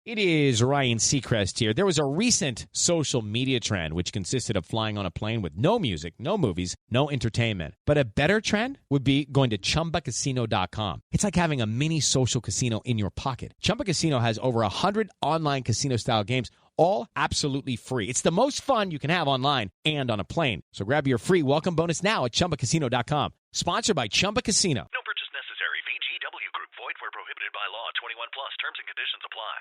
It is Ryan Seacrest here. There was a recent social media trend which consisted of flying on a plane with no music, no movies, no entertainment. But a better trend would be going to ChumbaCasino.com. It's like having a mini social casino in your pocket. Chumba Casino has over 100 online casino-style games, all absolutely free. It's the most fun you can have online and on a plane. So grab your free welcome bonus now at ChumbaCasino.com. Sponsored by Chumba Casino. No purchase necessary. VGW Group. Void where prohibited by law. 21 plus. Terms and conditions apply.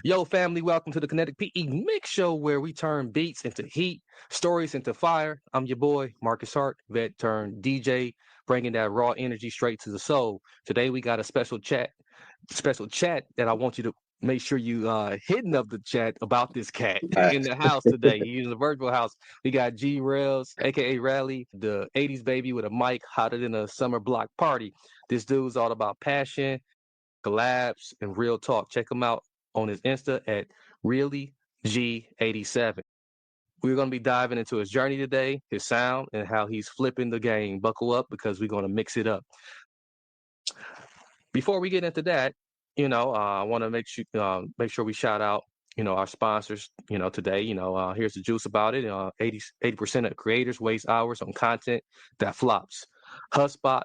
Yo, family, welcome to the Kinetic PE MIXX Show, where we turn beats into heat, stories into fire. I'm your boy, Marcus Hart, vet turned DJ, bringing that raw energy straight to the soul. Today we got a special chat that I want you to make sure you hidden up the chat about this cat in the house today. He's in the virtual house. We got G Rellz, aka Rally, the 80s baby with a mic hotter than a summer block party. This dude's all about passion, collabs, and real talk. Check him out on his Insta at ReallyG87. We're going to be diving into his journey today, his sound, and how he's flipping the game. Buckle up because we're going to mix it up. Before we get into that, I want to make sure we shout out, our sponsors, today. Here's the juice about it. 80% of creators waste hours on content that flops. HubSpot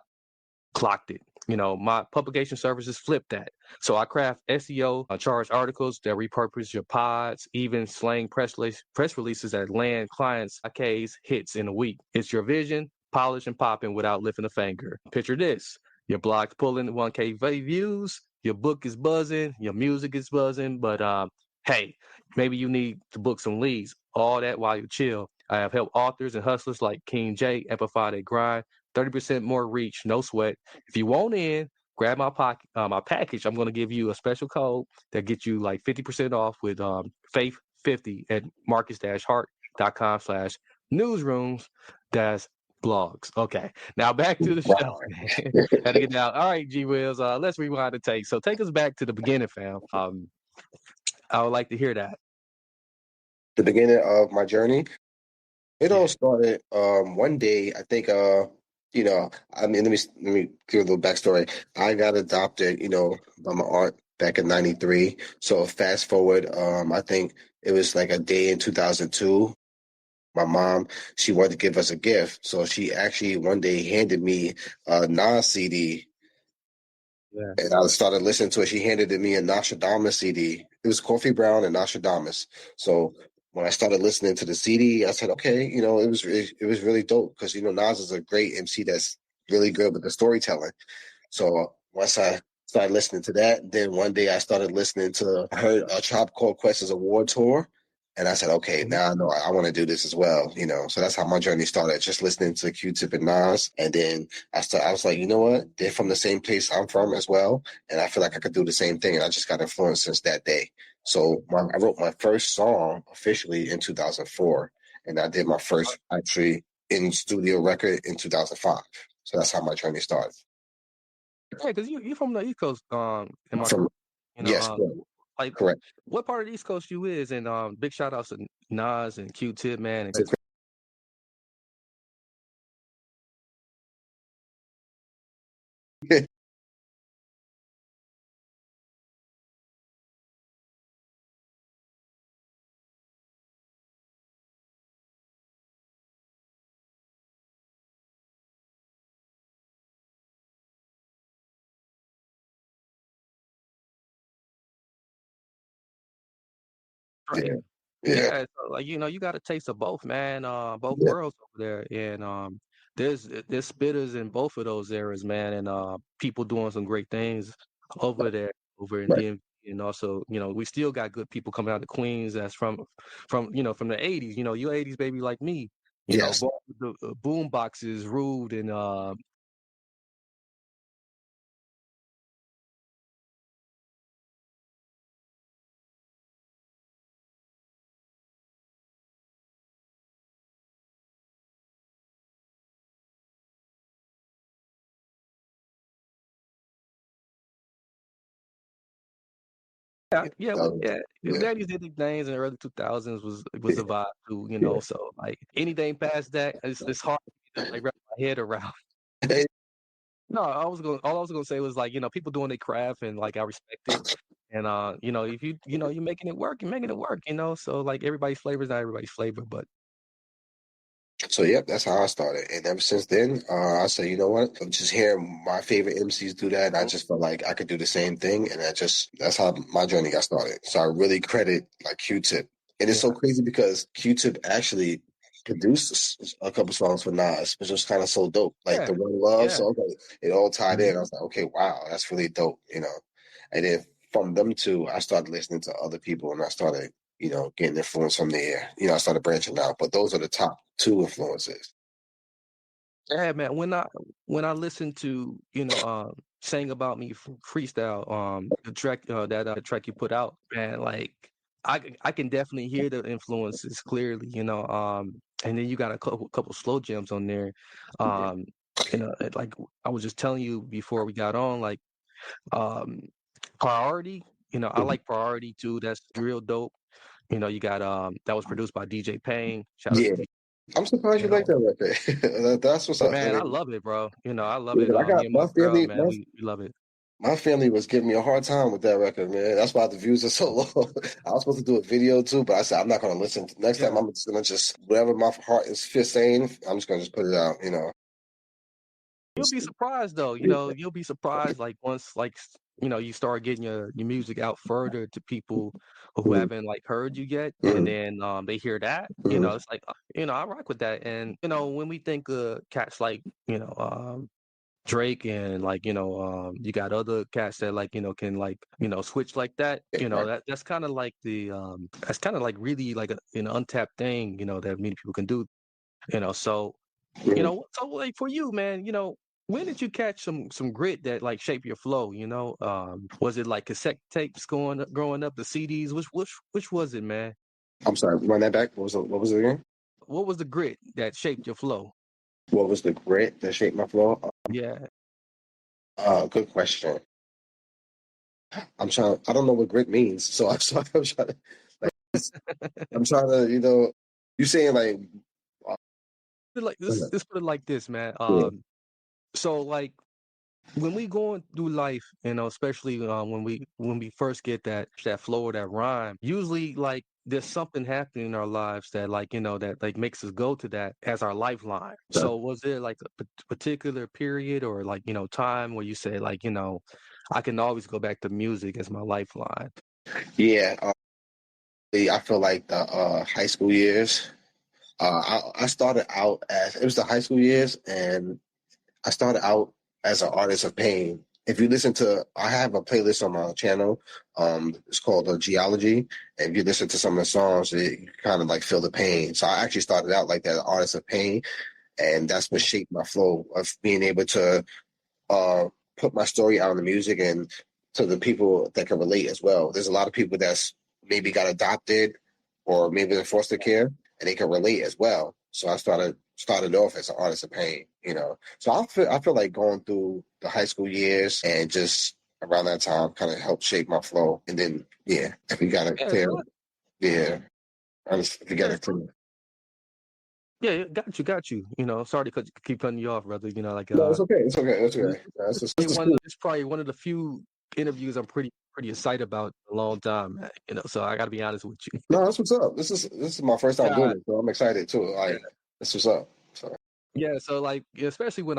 clocked it. My publication services flip that. So I craft SEO charged articles that repurpose your pods, even slang press releases that land clients' case hits in a week. It's your vision, polish and popping without lifting a finger. Picture this. Your blog's pulling 1K views, your book is buzzing, your music is buzzing, but hey, maybe you need to book some leads. All that while you chill. I have helped authors and hustlers like King J amplify their grind. 30% more reach, no sweat. If you want in, grab my package. I'm going to give you a special code that gets you like 50% off with Faith50 at marcus-hart.com/newsrooms-blogs. Okay, now back to the show. Gotta get out. All right, G Rellz, let's rewind the tape. So take us back to the beginning, fam. I would like to hear that. The beginning of my journey, it all started one day. I think let me give a little backstory. I got adopted, by my aunt back in '93. So fast forward, I think it was like a day in 2002. My mom, she wanted to give us a gift, so she actually one day handed me a Nas CD. Yeah. And I started listening to it. She handed me a Nostradamus CD. It was Coffee Brown and Nostradamus. So when I started listening to the CD, I said, okay, it was really dope because, Nas is a great MC that's really good with the storytelling. So once I started listening to that, then one day I started listening to, I heard a Tribe Called Quest's award tour. And I said, okay, now I know I want to do this as well, So that's how my journey started, just listening to Q-Tip and Nas. And then I was like, you know what? They're from the same place I'm from as well. And I feel like I could do the same thing. And I just got influenced since that day. So I wrote my first song officially in 2004. And I did my first actually in studio record in 2005. So that's how my journey started. Hey, because you're from the East Coast, yes, like, correct. What part of the East Coast you is? And big shout outs to Nas and Q-Tip, man. Yeah. So, you got a taste of both, man. Both worlds over there, and there's spitters in both of those areas, man, and people doing some great things over there, over in DMV, and also, we still got good people coming out of Queens that's from the '80s. You '80s baby like me. Both the boom boxes ruled and Daddy's did these things in the early 2000s was a vibe too, so like anything past that, it's hard to like wrap my head around. No, all I was gonna say was like, people doing their craft and like I respect it. And you know, if you're making it work, you're making it work, you know. So like everybody's flavor is not everybody's flavor, but So yep, that's how I started, and ever since then, I say, you know what? I'm just hearing my favorite MCs do that, and I just felt like I could do the same thing, and that's how my journey got started. So I really credit like Q-Tip, and it's yeah, so crazy because Q-Tip actually produced a couple songs for Nas, which was kind of so dope, like yeah, the One Love yeah. song. It all tied Mhm. in. I was like, okay, wow, that's really dope, you know. And then from them two, I started listening to other people, and I started, you know, getting influence from there. You know, I started branching out, but those are the top two influences. Yeah, man. When I listen to "Saying About Me" freestyle, the track the track you put out, man, like I can definitely hear the influences clearly, and then you got a couple slow jams on there, um, like I was just telling you before we got on, like um, Priority, I like Priority too. That's real dope. You got that was produced by DJ Payne. Shout out to Yeah, DJ. I'm surprised you You like know, that record. That's what's up. I Man, I mean, love it, bro. I love yeah, it. 'cause I Me got and my my girl, family. man, we love it. My family was giving me a hard time with that record, man. That's why the views are so low. I was supposed to do a video too, but I said I'm not going to listen. Next time, Yeah, I'm just going to just whatever my heart is fit saying. I'm just going to just put it out. You know. you'll be surprised though. Yeah. You'll be surprised like once you start getting your music out further to people who Mhm. haven't like heard you yet, and Mhm. then they hear that. Mhm. It's like I rock with that. And when we think of cats like Drake and like you got other cats that like can like switch like that. Yeah, right. That's kind of like that's kind of like really like an untapped thing that many people can do. So Mhm. like for you, man, when did you catch some grit that like shape your flow? Was it like cassette tapes growing up, the CDs? Which was it, man? I'm sorry. Run that back. What was it again? What was the grit that shaped your flow? What was the grit that shaped my flow? Yeah. Good question. I'm trying. I don't know what grit means, so I'm trying to. Like, I'm trying to. You know, you saying like. Like this, Uh, let's put it like this, man. yeah. So like when we going through life, especially when we first get that flow or that rhyme, usually like there's something happening in our lives that like that like makes us go to that as our lifeline. So was there like a particular period or like time where you say like I can always go back to music as my lifeline? Yeah. I feel like the high school years. I started out as it was the high school years, and I started out as an artist of pain. If you listen to, I have a playlist on my channel. It's called Geology, and if you listen to some of the songs, you kind of like feel the pain. So I actually started out like that, an artist of pain, and that's what shaped my flow of being able to uh, put my story out in the music and to the people that can relate as well. There's a lot of people that's maybe got adopted or maybe in foster care and they can relate as well. So I started off as an artist of pain, you know. So I feel like going through the high school years and just around that time kind of helped shape my flow. And then yeah, if we got it Yeah, clear, so yeah, if we got yeah, it clear. yeah, got you. Sorry to keep cutting you off, brother. Like No, it's okay. It's okay. It's This okay. That's just, probably this is one of cool. it's probably one of the few interviews I'm pretty excited about in a long time, man. So I got to be honest with you. No, that's what's up. This is my first time doing Yeah, it, so I'm excited too. yeah, Like this was up. So yeah. So like, especially when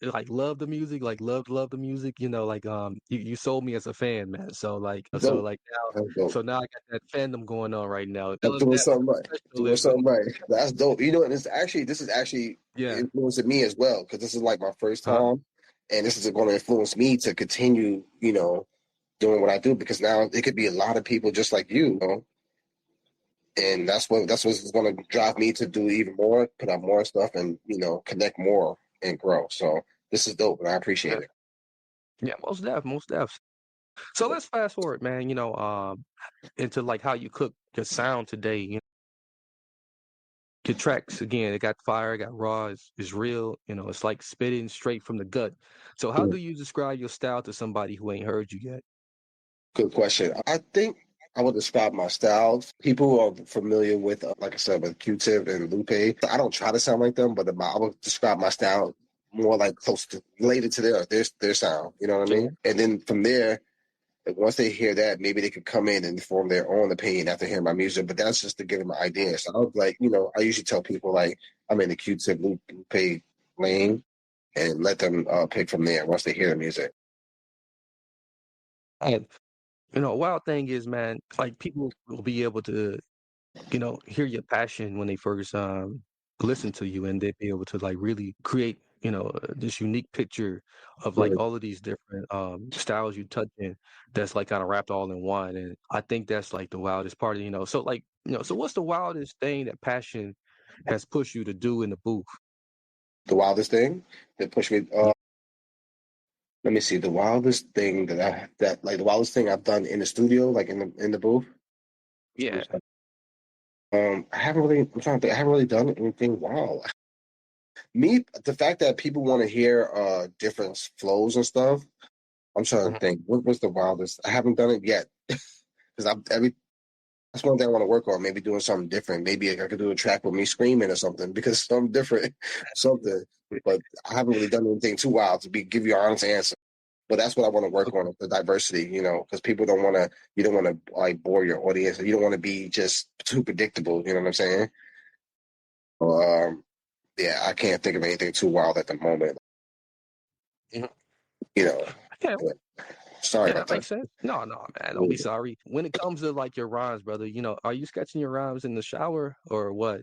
like love the music, like love the music. Like you sold me as a fan, man. So like dope. now, That's dope. so now I got that fandom going on right now. I'm Tell us doing that something right. Doing professionalism. something right. That's dope. You know, and this is actually Yeah. influencing me as well because this is like my first Uh, time, and this is going to influence me to continue, you know, doing what I do because now it could be a lot of people just like you know, and that's what's going to drive me to do even more, put out more stuff, and you know, connect more and grow. So this is dope, and I appreciate it. yeah, most def. So let's fast forward, man. Into like how you cook your sound today. Your tracks again, it got fire, it got raw, it's real. It's like spitting straight from the gut. So how do you describe your style to somebody who ain't heard you yet? Good question. I think I would describe my style. People who are familiar with, like I said, with Q-Tip and Lupe. I don't try to sound like them, but I would describe my style more like close to related to their sound. You know what I Yeah. mean? And then from there, like once they hear that, maybe they could come in and form their own opinion after hearing my music. But that's just to give them an idea. So I was like, I usually tell people like I'm in the Q-Tip Lupe lane and let them pick from there once they hear the music. And wild thing is, man, like people will be able to, hear your passion when they first listen to you, and they'd be able to like really create, this unique picture of like Right. all of these different styles you touch in that's like kind of wrapped all in one. And I think that's like the wildest part, So like, so what's the wildest thing that passion has pushed you to do in the booth? The wildest thing that pushed me. Yeah. Let me see. The wildest thing the wildest thing I've done in the studio, like in the booth. Yeah. I haven't really. I'm trying to think. I haven't really done anything wild. The fact that people want to hear different flows and stuff. I'm trying to Mhm. think. What was the wildest? I haven't done it yet because that's one thing I want to work on. Maybe doing something different. Maybe I could do a track with me screaming or something because something different, something. But I haven't really done anything too wild to give you an honest answer. But that's what I want to work on, the diversity, because people don't want to, you don't want to like bore your audience. You don't want to be just too predictable. You know what I'm saying? Yeah, I can't think of anything too wild at the moment. Mhm. You know, Yeah. sorry Yeah, about that that. makes sense. No, no, man, don't be sorry. When it comes to like your rhymes, brother, are you sketching your rhymes in the shower or what?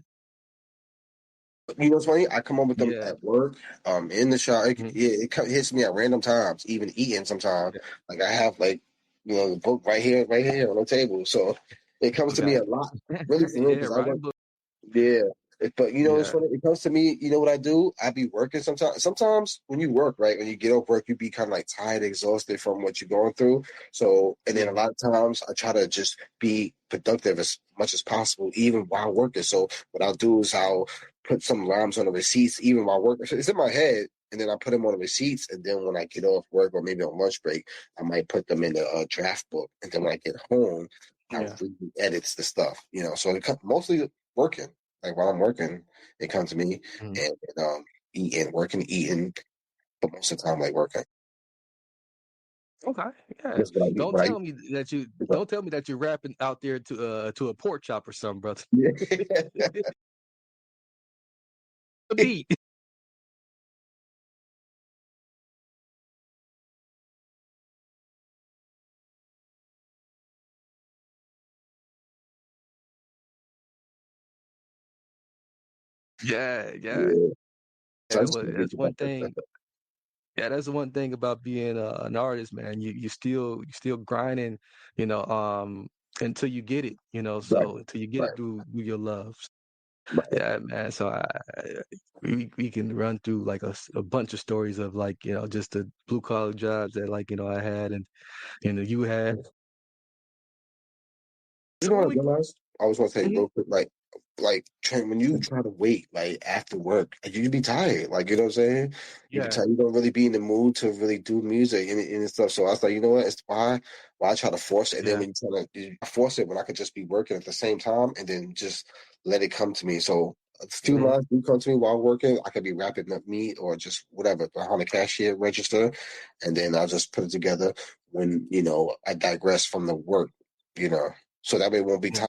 You know what's funny? I come up with them Yeah. at work, in the shower. Mhm. It hits me at random times, even eating sometimes. Yeah. Like I have like, the book right here on the table. So it comes to me Okay. a lot, really for real, Yeah, because I right. work. Yeah. But it's Yeah. funny. It comes to me, you know what I do? I be working sometimes. Sometimes when you work, right, when you get off work, you be kind of like tired, exhausted from what you're going through. So, and then a Yeah. lot of times I try to just be productive as much as possible, even while working. So what I'll do is I'll put some rhymes on the receipts, even while working. It's in my head, and then I put them on the receipts. And then when I get off work or maybe on lunch break, I might put them in the draft book. And then when I get home, I Yeah. read edits the stuff, So mostly working. Like while I'm working, it comes to me Mhm. and eating, but most of the time like working. Okay. Yeah. That's what I eat. Don't tell me that you don't tell me that you're rapping out there to a pork chop or something, brother. Yeah. The beat. Yeah, yeah. Yeah. So I Yeah, just well, can't get that's you one back. thing. Yeah, that's the one thing about being an artist, man. You still grinding, you know, um, until you get it, Right, so until you get right, it through your love. right. Yeah, man. So we can run through like a bunch of stories of like, just the blue collar jobs that like, I had and you had. You So know what when I we realized? I was gonna say Mhm. real quick, when you try to wait like after work, you be tired. Like you know what I'm saying? You be Yeah, tired. You don't really be in the mood to really do music and stuff. So I was like, you know what? It's why I try to force it. And then yeah, when you force it, when I could just be working at the same time and then just let it come to me. So a few mhm, lines do come to me while working. I could be wrapping up meat or just whatever behind the cashier register, and then I'll just put it together when I digress from the work. You know. So that way it won't be yeah. time.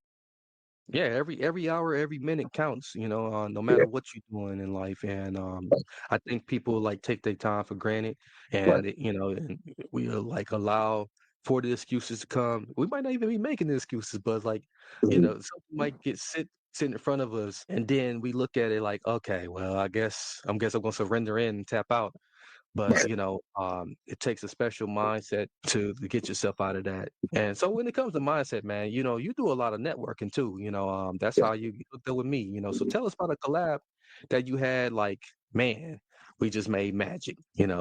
Yeah, every hour, every minute counts, no Yeah, matter what you're doing in life. And right, I think people like take their time for granted, right. and and we like allow for the excuses to come. We might not even be making the excuses, but it's like, Mhm. something might sit in front of us, and then we look at it like, okay, well, I guess I'm gonna surrender in and tap out. But Right. it takes a special mindset to get yourself out of that. And so when it comes to mindset, man, you do a lot of networking too. That's Yeah. how you hooked up with me. So tell us about a collab that you had. Like, man, we just made magic.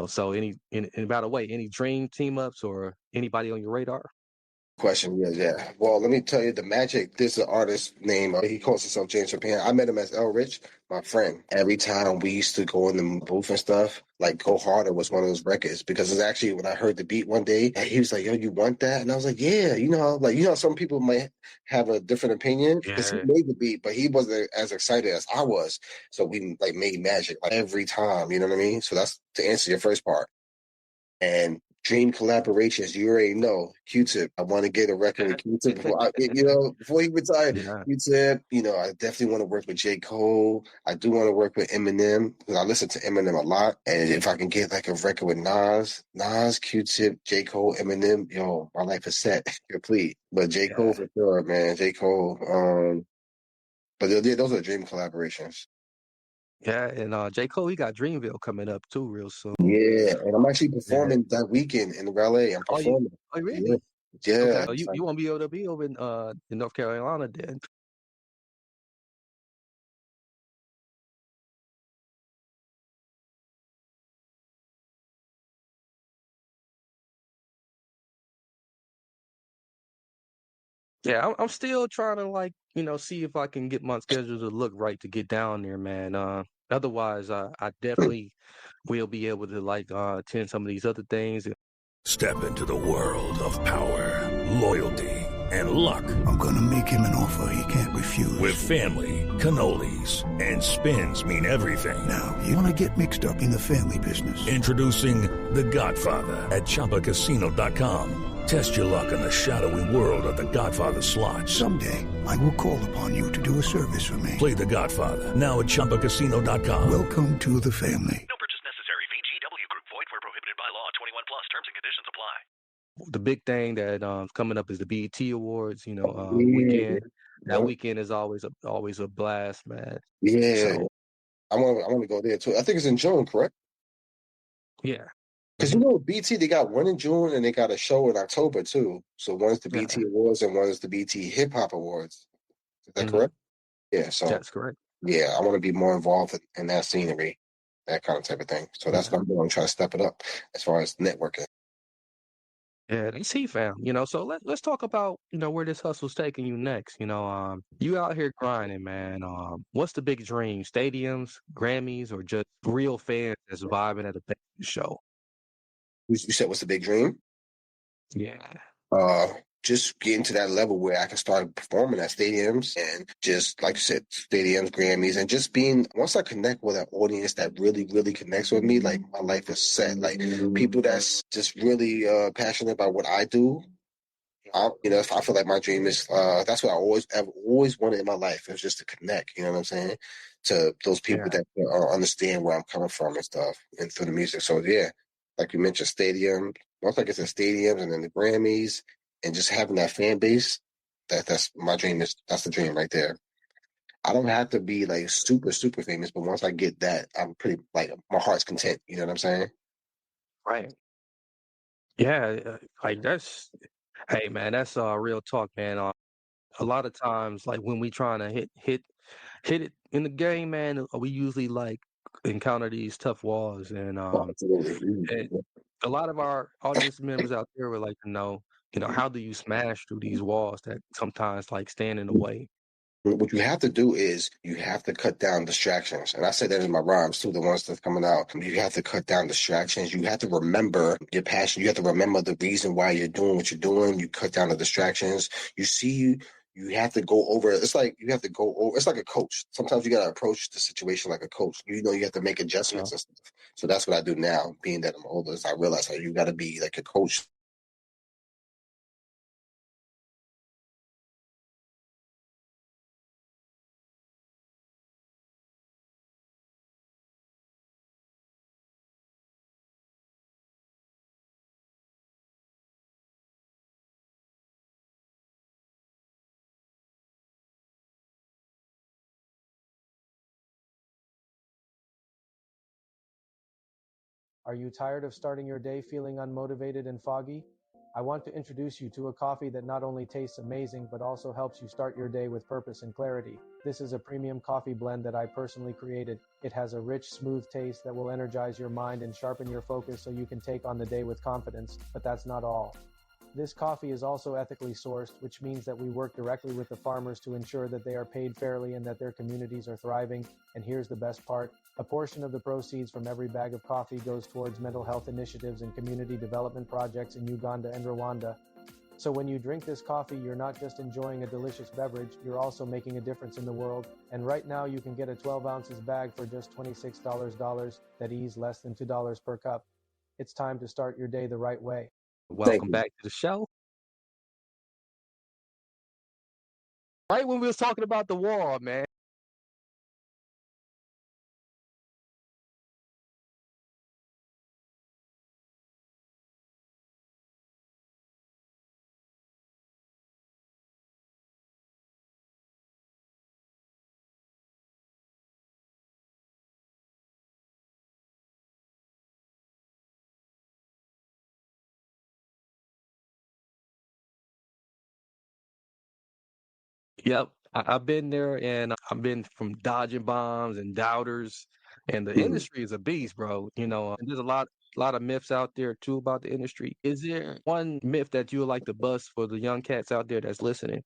So and by the way, any dream team ups or anybody on your radar? Question. Yeah, yeah. Well, let me tell you the magic. This is an artist named, he calls himself James Japan. I met him as El Rich, my friend. Every time we used to go in the booth and stuff, like Go Harder was one of those records because it's actually when I heard the beat one day, and he was like, yo, you want that? And I was like, yeah, some people might have a different opinion because he Yeah. made the beat, but he wasn't as excited as I was. So we like made magic like every time, you know what I mean? So that's to answer your first part. And dream collaborations. You already know Q-Tip. I want to get a record with Q-Tip before he retired. Yeah. Q-Tip. I definitely want to work with J. Cole. I do want to work with Eminem because I listen to Eminem a lot. And if I can get like a record with Nas, Q-Tip, J. Cole, Eminem, my life is set, complete. But J. Cole for sure, man. J. Cole. But those are dream collaborations. Yeah, and J. Cole, he got Dreamville coming up too real soon. Yeah, and I'm actually Yeah. performing that weekend in LA. I'm performing. Oh, really? Yeah. Yeah. Okay. So you won't be able to be over in North Carolina then. Yeah, I'm still trying to see if I can get my schedule to look right to get down there, man. Otherwise, I definitely will be able to attend some of these other things. Step into the world of power, loyalty, and luck. I'm gonna make him an offer he can't refuse. With family, cannolis, and spins mean everything. Now, you wanna get mixed up in the family business. Introducing The Godfather at ChumbaCasino.com. Test your luck in the shadowy world of The Godfather slot. Someday, I will call upon you to do a service for me. Play The Godfather now at ChumbaCasino.com. Welcome to the family. No purchase necessary. VGW Group. Void where prohibited by law. 21 plus. Terms and conditions apply. The big thing that coming up is the BET Awards. Weekend. That weekend is always a blast, man. Yeah. So, I want to go there too. I think it's in June, correct? yeah. Because BT, they got one in June and they got a show in October too. So one's the BT Awards and one's the BT Hip Hop Awards. Is that correct? Yeah. So That's correct. yeah, I want to be more involved in that scenery, that kind of type of thing. So that's what I'm doing. I'm trying to step it up as far as networking. Yeah, they see, fam. So let's talk about where this hustle's taking you next. You out here grinding, man. What's the big dream? Stadiums, Grammys, or just real fans that's vibing at a show? You said what's the big dream? Yeah. Just getting to that level where I can start performing at stadiums and just, like you said, stadiums, Grammys, and just once I connect with an audience that really, really connects with me, like my life is set. Like people that's just really passionate about what I do. I feel like my dream is, that's what I've always wanted in my life. It's just to connect, you know what I'm saying? To those people that understand where I'm coming from and stuff and through the music. So yeah, like you mentioned, stadium. Once I get to stadiums and then the Grammys and just having that fan base, that's my dream. That's the dream right there. I don't have to be like super, super famous, but once I get that, I'm pretty my heart's content. You know what I'm saying? Right. Yeah, hey man, that's real talk, man. A lot of times, like when we trying to hit it in the game, man, we usually encounter these tough walls, and a lot of our audience members out there would like to know, how do you smash through these walls that sometimes stand in the way? What you have to do is you have to cut down distractions. And I say that in my rhymes too, the ones that's coming out. You have to cut down distractions. You have to remember your passion. You have to remember the reason why you're doing what you're doing. You cut down the distractions. You have to go over. It's like you have to go over. It's like a coach. Sometimes you got to approach the situation like a coach. You have to make adjustments and stuff. So that's what I do now. Being that I'm older, I realize how you got to be like a coach. Are you tired of starting your day feeling unmotivated and foggy? I want to introduce you to a coffee that not only tastes amazing, but also helps you start your day with purpose and clarity. This is a premium coffee blend that I personally created. It has a rich, smooth taste that will energize your mind and sharpen your focus so you can take on the day with confidence. But that's not all. This coffee is also ethically sourced, which means that we work directly with the farmers to ensure that they are paid fairly and that their communities are thriving. And here's the best part. A portion of the proceeds from every bag of coffee goes towards mental health initiatives and community development projects in Uganda and Rwanda. So when you drink this coffee, you're not just enjoying a delicious beverage, you're also making a difference in the world. And right now you can get a 12 ounces bag for just $26. That is less than $2 per cup. It's time to start your day the right way. Welcome back to the show. Right when we was talking about the wall, man. Yep, I've been there, and I've been from dodging bombs and doubters, and the industry is a beast, bro. And there's a lot of myths out there too about the industry. Is there one myth that you would like to bust for the young cats out there that's listening?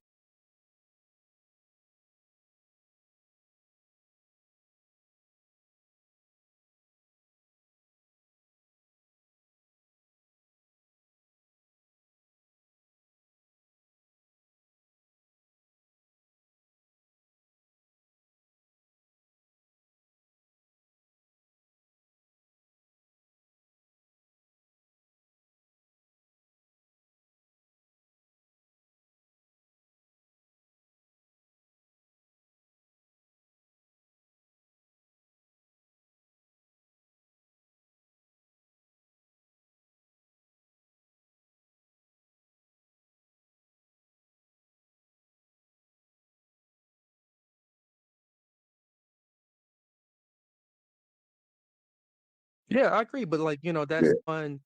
Yeah, I agree, but that's one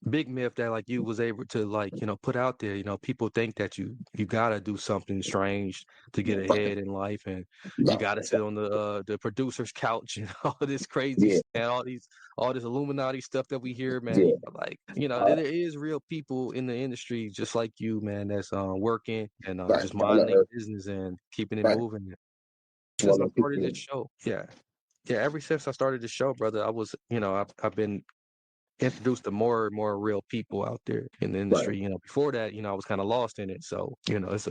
big myth that like you was able to put out there. People think that you gotta do something strange to get ahead in life, and you gotta sit on the producer's couch and all this crazy and all this Illuminati stuff that we hear, man. Like, there is real people in the industry just like you, man, that's working and just minding their business and keeping it moving. Since I started this show, yeah. Yeah, ever since I started the show, brother, I was, I've been introduced to more and more real people out there in the industry. Before that, I was kind of lost in it. So, it's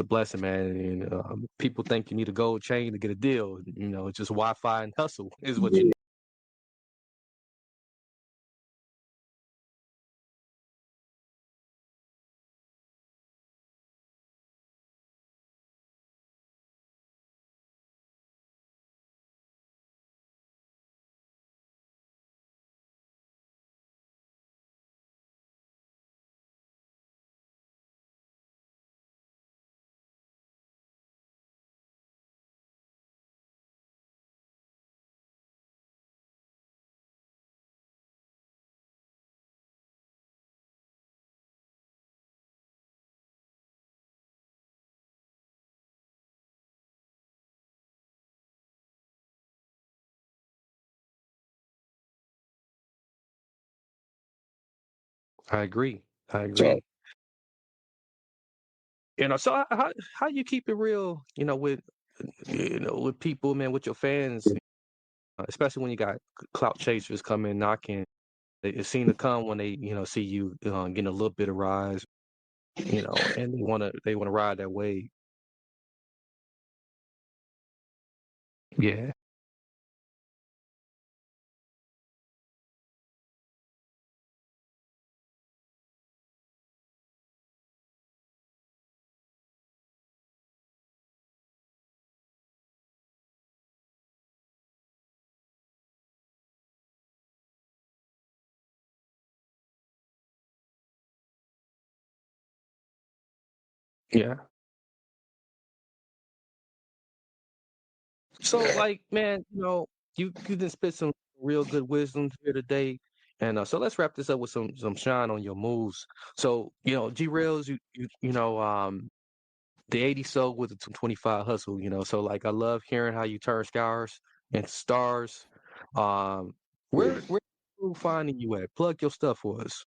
a blessing, man. And people think you need a gold chain to get a deal. It's just Wi-Fi and hustle is what you need. I agree. I agree. So how you keep it real, with people, man, with your fans, especially when you got clout chasers coming knocking. It seem to come when they, see you getting a little bit of rise, and they wanna ride that wave. Yeah, yeah. So man, you can spit some real good wisdom here today. And so let's wrap this up with some shine on your moves. So, G Rellz, the 80 soul with the 25 hustle, so I love hearing how you turn scars into stars. Um where people finding you at? Plug your stuff for us.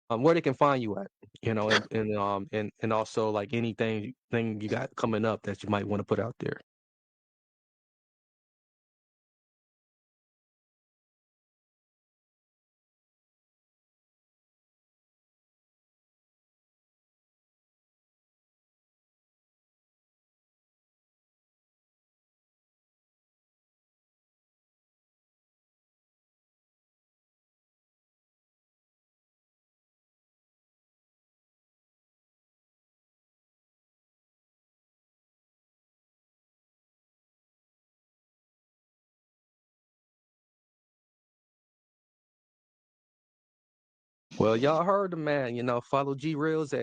Where they can find you at, and also anything thing you got coming up that you might want to put out there. Well, y'all heard the man. Follow G Rellz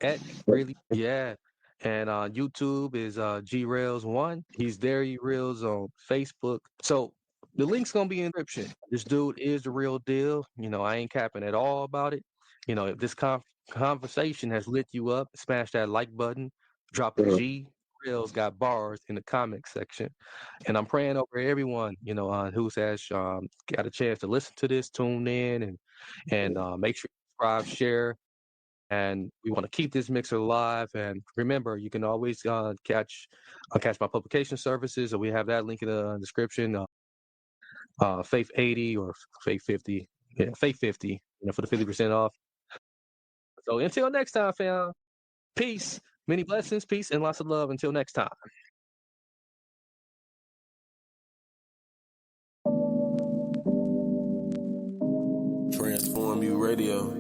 at really, yeah. And YouTube is G Rellz1. He's there. He Reels on Facebook. So the link's gonna be in the description. This dude is the real deal. I ain't capping at all about it. If this conversation has lit you up, smash that like button. Drop a G. Rellz got bars in the comment section, and I'm praying over everyone who has got a chance to listen to this, tune in, and make sure you subscribe, share, and we want to keep this mixer alive. And remember, you can always catch my publication services, and we have that link in the description. Faith 80 or Faith 50, Faith 50, for the 50% off. So until next time, fam. Peace. Many blessings, peace, and lots of love. Until next time. Transform You Radio.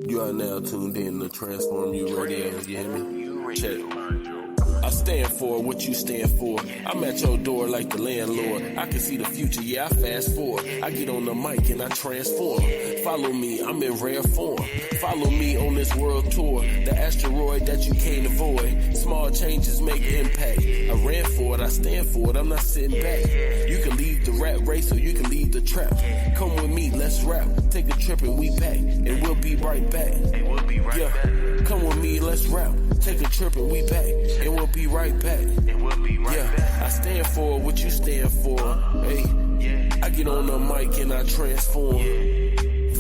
You are now tuned in to Transform You Radio. You hear me? Check. I stand for what you stand for. I'm at your door like the landlord. I can see the future, yeah, I fast forward. I get on the mic and I transform. Follow me, I'm in rare form. Follow me on this world tour. The asteroid that you can't avoid. Small changes make impact. I ran for it, I stand for it, I'm not sitting back. You can leave the rat race or you can leave the trap. Come with me, let's rap. Take a trip and we pack. And we'll be right back. Yeah, come with me, let's rap. Take a trip and we back. And we'll be right back. I stand for what you stand for. Hey, I get on the mic and I transform.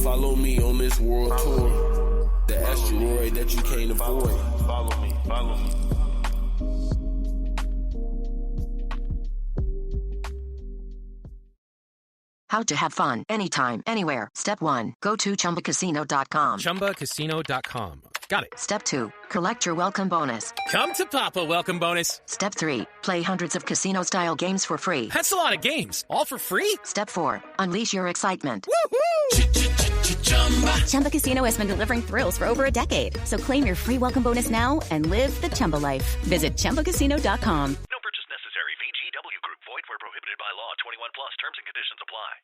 Follow me on this world tour. The asteroid that you can't avoid. Follow me. How to have fun anytime, anywhere. Step 1. Go to ChumbaCasino.com. ChumbaCasino.com. Got it. Step 2. Collect your welcome bonus. Come to Papa welcome bonus. Step 3. Play hundreds of casino-style games for free. That's a lot of games. All for free? Step 4. Unleash your excitement. Chumba Casino has been delivering thrills for over a decade. So claim your free welcome bonus now and live the Chumba life. Visit ChumbaCasino.com.